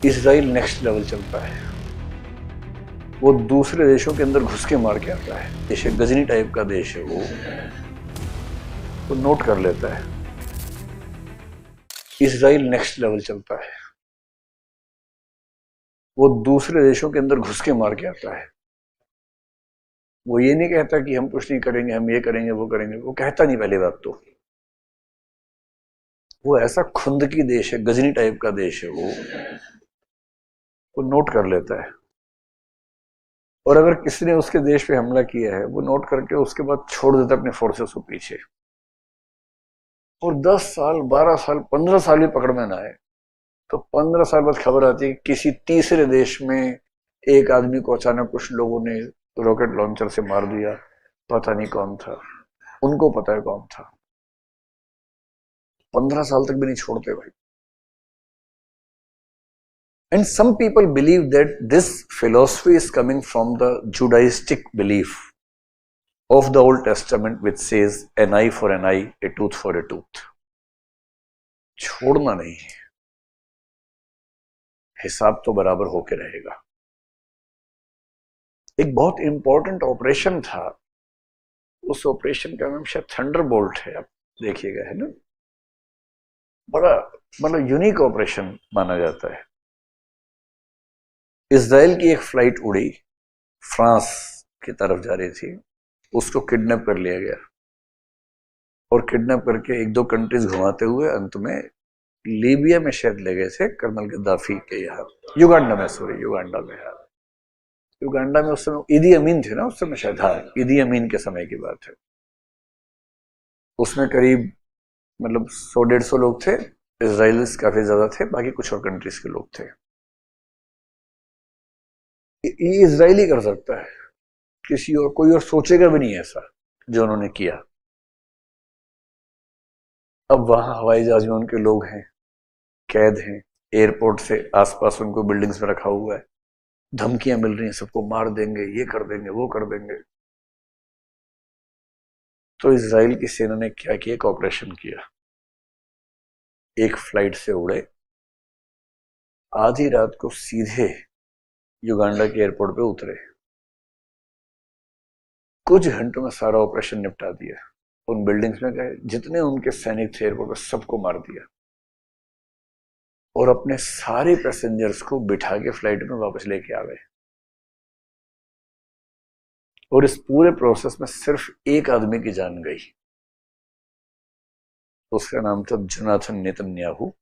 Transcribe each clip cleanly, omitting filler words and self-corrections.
Israel next level चलता है। वो दूसरे देशों के अंदर घुस के मार के आता है। देश है गजनी टाइप का देश है वो नोट कर लेता है। इजराइल नेक्स्ट लेवल चलता है। वो दूसरे देशों के अंदर घुस के मार के आता है। वो ये नहीं कहता कि हम कुछ नहीं करेंगे, हम ये करेंगे वो करेंगे, वो कहता नहीं। पहली बात तो वो ऐसा खुंदकी देश है, गजनी टाइप का देश है वो नोट कर लेता है। और अगर किसी ने उसके देश पे हमला किया है, वो नोट करके उसके बाद छोड़ देता है अपने फोर्सेस को पीछे। और 10 साल 12 साल 15 साल भी पकड़ में ना आए तो 15 साल बाद खबर आती है कि किसी तीसरे देश में एक आदमी को अचानक कुछ लोगों ने रॉकेट लॉन्चर से मार दिया। पता नहीं कौन था, उनको पता है कौन था। 15 साल तक भी नहीं छोड़ते भाई। And some people believe that this philosophy is coming from the Judaistic belief of the Old Testament, which says an eye for an eye, a tooth for a tooth. छोड़ना नहीं, हिसाब तो बराबर होके रहेगा। एक बहुत इंपॉर्टेंट ऑपरेशन था, उस ऑपरेशन का नाम शायद थंडरबोल्ट है, आप देखिएगा, है ना। बड़ा मतलब यूनिक ऑपरेशन माना जाता है। इजराइल की एक फ्लाइट उड़ी, फ्रांस की तरफ जा रही थी, उसको किडनैप कर लिया गया और किडनैप करके एक दो कंट्रीज घुमाते हुए अंत में लीबिया में शायद ले गए थे, कर्नल गद्दाफी के यहाँ, युगांडा में, सॉरी युगांडा में। हाँ, युगांडा में उस समय ईदी अमीन थे ना, उस समय शायद, हाँ ईदी अमीन के समय की बात है। उसमें करीब मतलब 100-150 लोग थे, इजराइलिस काफी ज्यादा थे, बाकी कुछ और कंट्रीज के लोग थे। ये इजराइली कर सकता है, किसी और कोई और सोचेगा भी नहीं ऐसा जो उन्होंने किया। अब वहां हवाई जहाज में उनके लोग हैं, कैद हैं, एयरपोर्ट से आसपास उनको बिल्डिंग्स में रखा हुआ है, धमकियां मिल रही हैं, सबको मार देंगे, ये कर देंगे, वो कर देंगे। तो इजराइल की सेना ने क्या किया, एक ऑपरेशन किया। एक फ्लाइट से उड़े, आधी रात को सीधे युगांडा के एयरपोर्ट पे उतरे, कुछ घंटों में सारा ऑपरेशन निपटा दिया। उन बिल्डिंग्स में गए, जितने उनके सैनिक थे एयरपोर्ट पर सबको मार दिया और अपने सारे पैसेंजर्स को बिठा के फ्लाइट में वापस लेके आ गए। और इस पूरे प्रोसेस में सिर्फ एक आदमी की जान गई, उसका नाम था Jonathan Netanyahu,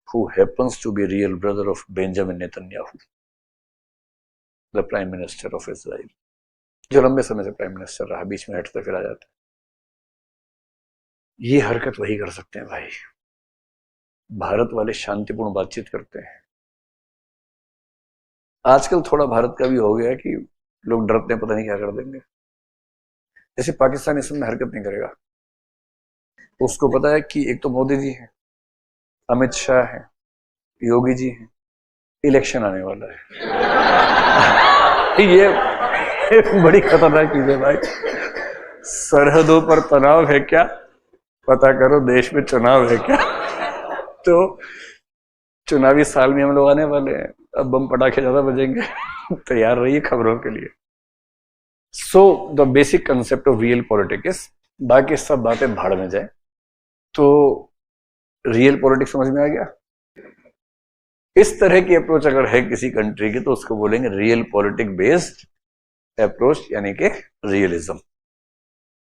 who happens to be real brother of Benjamin Netanyahu, the prime minister of Israel, जो लंबे समय से प्राइम मिनिस्टर रहा, बीच में हटता फिर आ जाता है। ये हरकत वही कर सकते हैं भाई। भारत वाले शांतिपूर्ण बातचीत करते हैं। आजकल थोड़ा भारत का भी हो गया कि लोग डरते हैं, पता नहीं क्या कर देंगे। जैसे पाकिस्तान इस समय हरकत नहीं करेगा, उसको पता है कि एक तो मोदी जी हैं, अमित शाह हैं, योगी जी हैं, इलेक्शन आने वाला है। ये बड़ी खतरनाक चीज है भाई। सरहदों पर तनाव है क्या, पता करो देश में चुनाव है क्या। तो चुनावी साल में हम लोग आने वाले हैं, अब बम पटाखे ज्यादा बजेंगे। तैयार रहिए खबरों के लिए। So the basic concept of real politics, बाकी सब बातें भाड़ में जाए। तो रियल पॉलिटिक्स समझ में आ गया। इस तरह की अप्रोच अगर है किसी कंट्री की तो उसको बोलेंगे रियल पॉलिटिक बेस्ड अप्रोच, यानी कि रियलिज्म।